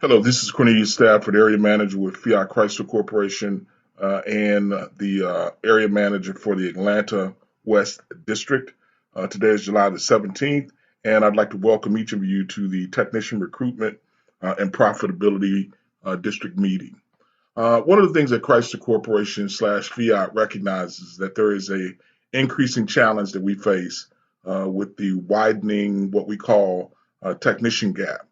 Hello, this is Cornelius Stafford, area manager with Fiat Chrysler Corporation and the area manager for the Atlanta West District. Today is July the 17th, and I'd like to welcome each of you to the Technician Recruitment and Profitability District meeting. One of the things that Chrysler Corporation slash Fiat recognizes is that there is a increasing challenge that we face with the widening what we call technician gap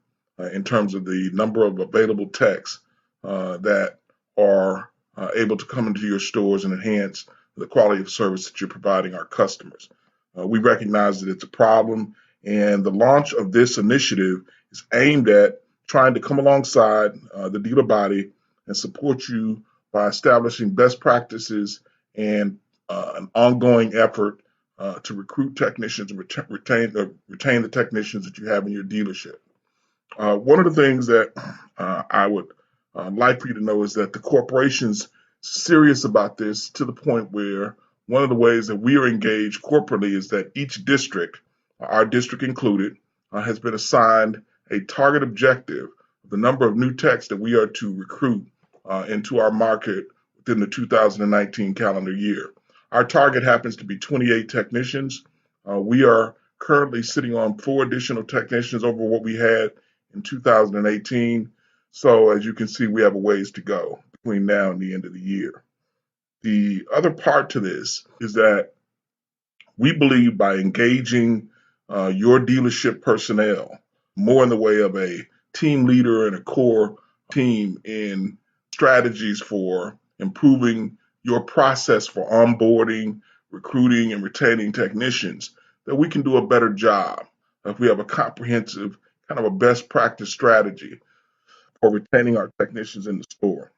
in terms of the number of available techs that are able to come into your stores and enhance the quality of service that you're providing our customers. We recognize that it's a problem, and the launch of this initiative is aimed at trying to come alongside the dealer body and support you by establishing best practices and an ongoing effort to recruit technicians and retain the technicians that you have in your dealership. One of the things that I would like for you to know is that the corporation's serious about this to the point where one of the ways that we are engaged corporately is that each district, our district included, has been assigned a target objective of the number of new techs that we are to recruit into our market within the 2019 calendar year. Our target happens to be 28 technicians. We are currently sitting on 4 additional technicians over what we had in 2018. So as you can see, we have a ways to go between now and the end of the year. The other part to this is that we believe by engaging your dealership personnel more in the way of a team leader and a core team in strategies for improving your process for onboarding, recruiting, and retaining technicians, that we can do a better job if we have a comprehensive kind of a best practice strategy for retaining our technicians in the store.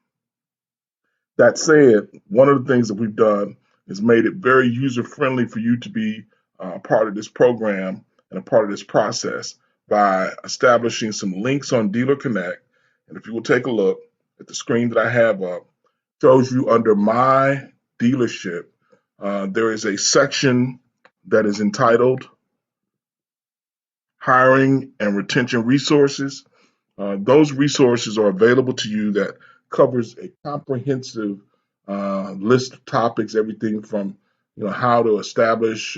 That said, one of the things that we've done is made it very user friendly for you to be a part of this program and a part of this process by establishing some links on Dealer Connect. And if you will take a look at the screen that I have up, shows you under My Dealership, there is a section that is entitled Hiring and Retention Resources. Those resources are available to you that covers a comprehensive list of topics, everything from how to establish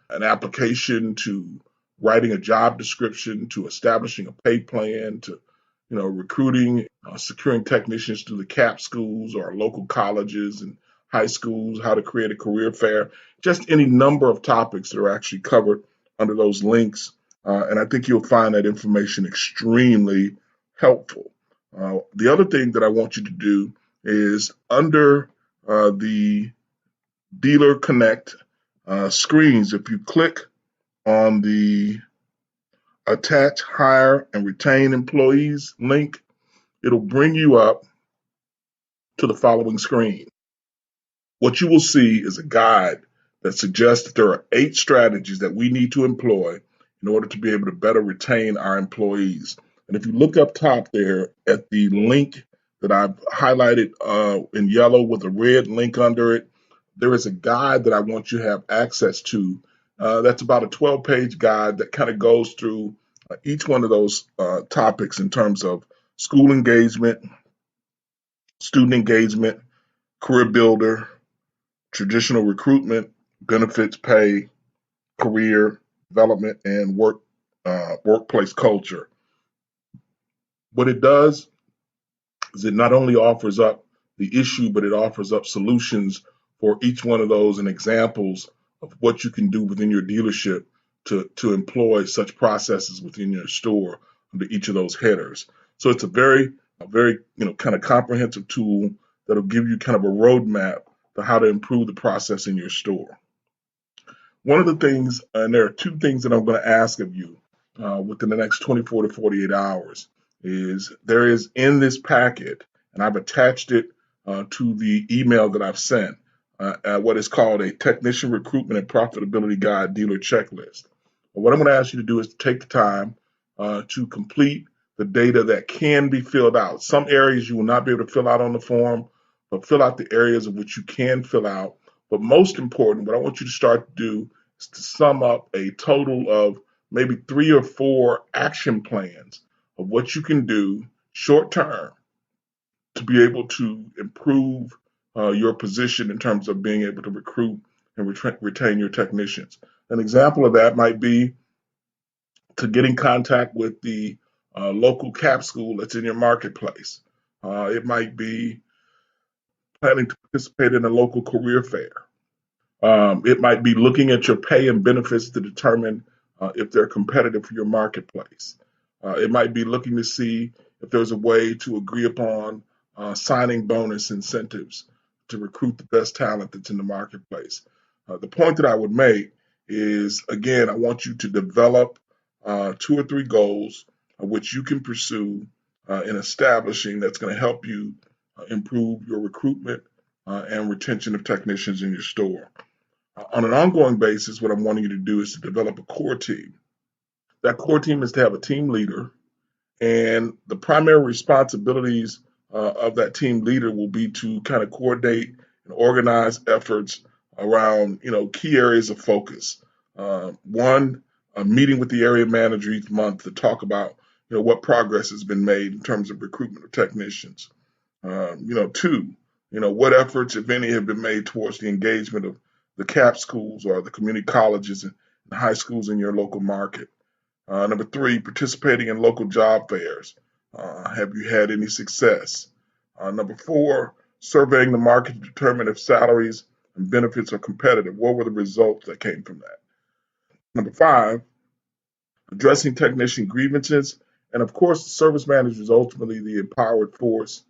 an application to writing a job description to establishing a pay plan to recruiting, securing technicians through the CAP schools or local colleges and high schools, how to create a career fair, just any number of topics that are actually covered under those links. And I think you'll find that information extremely helpful. The other thing that I want you to do is under the Dealer Connect screens, if you click on the Attach, Hire, and Retain Employees link, it'll bring you up to the following screen. What you will see is a guide that suggests that there are 8 strategies that we need to employ in order to be able to better retain our employees. And if you look up top there at the link that I've highlighted in yellow with a red link under it, there is a guide that I want you to have access to. That's about a 12-page guide that kind of goes through each one of those topics in terms of school engagement, student engagement, career builder, traditional recruitment, benefits, pay, career development, and workplace culture. What it does is it not only offers up the issue, but it offers up solutions for each one of those and examples of what you can do within your dealership to employ such processes within your store under each of those headers. So it's a very kind of comprehensive tool that'll give you kind of a roadmap for how to improve the process in your store. One of the things, and there are 2 things that I'm going to ask of you within the next 24 to 48 hours, is there is in this packet, and I've attached it to the email that I've sent, what is called a Technician Recruitment and Profitability Guide Dealer Checklist. What I'm going to ask you to do is to take the time to complete the data that can be filled out. Some areas you will not be able to fill out on the form, but fill out the areas of which you can fill out. But most important, what I want you to start to do is to sum up a total of maybe 3 or 4 action plans of what you can do short term to be able to improve your position in terms of being able to recruit and retain your technicians. An example of that might be to get in contact with the local CAP school that's in your marketplace. It might be planning to participate in a local career fair. It might be looking at your pay and benefits to determine if they're competitive for your marketplace. It might be looking to see if there's a way to agree upon signing bonus incentives to recruit the best talent that's in the marketplace. The point that I would make is, again, I want you to develop 2 or 3 goals which you can pursue in establishing that's going to help you improve your recruitment and retention of technicians in your store. On an ongoing basis, what I'm wanting you to do is to develop a core team. That core team is to have a team leader, and the primary responsibilities of that team leader will be to kind of coordinate and organize efforts around, key areas of focus. One, a meeting with the area manager each month to talk about, what progress has been made in terms of recruitment of technicians. Two, what efforts, if any, have been made towards the engagement of the CAP schools or the community colleges and high schools in your local market. Number 3, participating in local job fairs. Have you had any success? Number 4, surveying the market to determine if salaries and benefits are competitive. What were the results that came from that? Number 5, addressing technician grievances. And of course, the service manager is ultimately the empowered force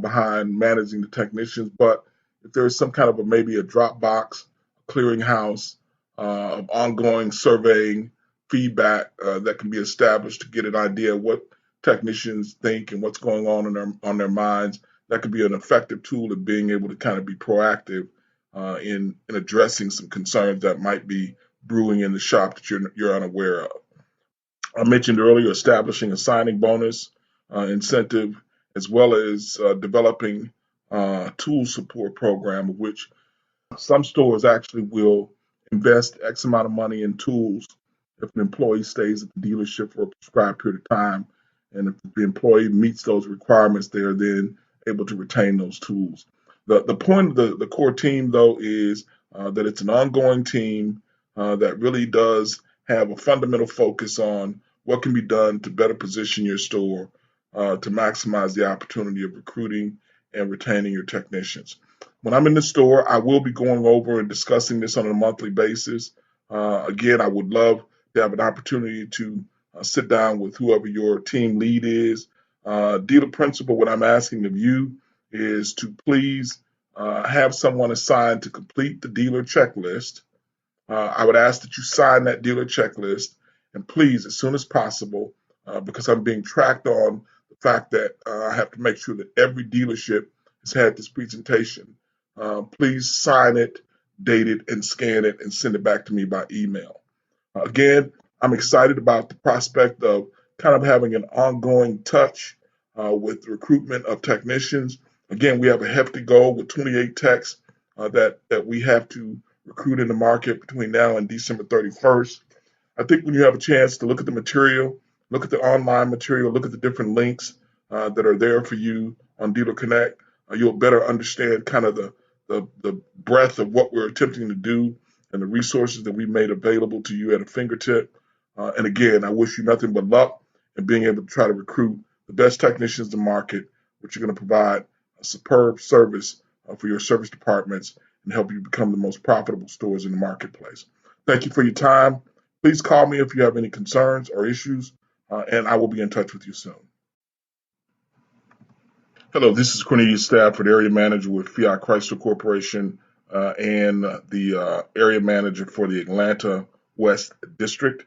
behind managing the technicians. But if there is some kind of maybe a drop box, clearinghouse of ongoing surveying feedback that can be established to get an idea of what technicians think and what's going on their minds, that could be an effective tool of being able to kind of be proactive in addressing some concerns that might be brewing in the shop that you're unaware of. I mentioned earlier establishing a signing bonus incentive, as well as developing a tool support program, of which some stores actually will invest X amount of money in tools if an employee stays at the dealership for a prescribed period of time. And if the employee meets those requirements, they are then able to retain those tools. The point of the core team, though, is that it's an ongoing team that really does have a fundamental focus on what can be done to better position your store to maximize the opportunity of recruiting and retaining your technicians. When I'm in the store, I will be going over and discussing this on a monthly basis. Again, I would love to have an opportunity to sit down with whoever your team lead is. Dealer principal, what I'm asking of you is to please have someone assigned to complete the dealer checklist. I would ask that you sign that dealer checklist, and please, as soon as possible, because I'm being tracked on the fact that I have to make sure that every dealership has had this presentation. Please sign it, date it, and scan it, and send it back to me by email. Again, I'm excited about the prospect of kind of having an ongoing touch with the recruitment of technicians. Again, we have a hefty goal with 28 techs that we have to recruit in the market between now and December 31st. I think when you have a chance to look at the material, look at the online material, look at the different links that are there for you on Dealer Connect, you'll better understand kind of the breadth of what we're attempting to do and the resources that we made available to you at a fingertip. And again, I wish you nothing but luck in being able to try to recruit the best technicians in the market, which are going to provide a superb service for your service departments and help you become the most profitable stores in the marketplace. Thank you for your time. Please call me if you have any concerns or issues, and I will be in touch with you soon. Hello, this is Cornelius Stafford, area manager with Fiat Chrysler Corporation and the area manager for the Atlanta West District.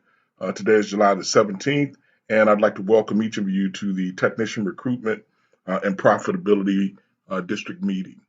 Today is July the 17th, and I'd like to welcome each of you to the Technician Recruitment and Profitability District meeting.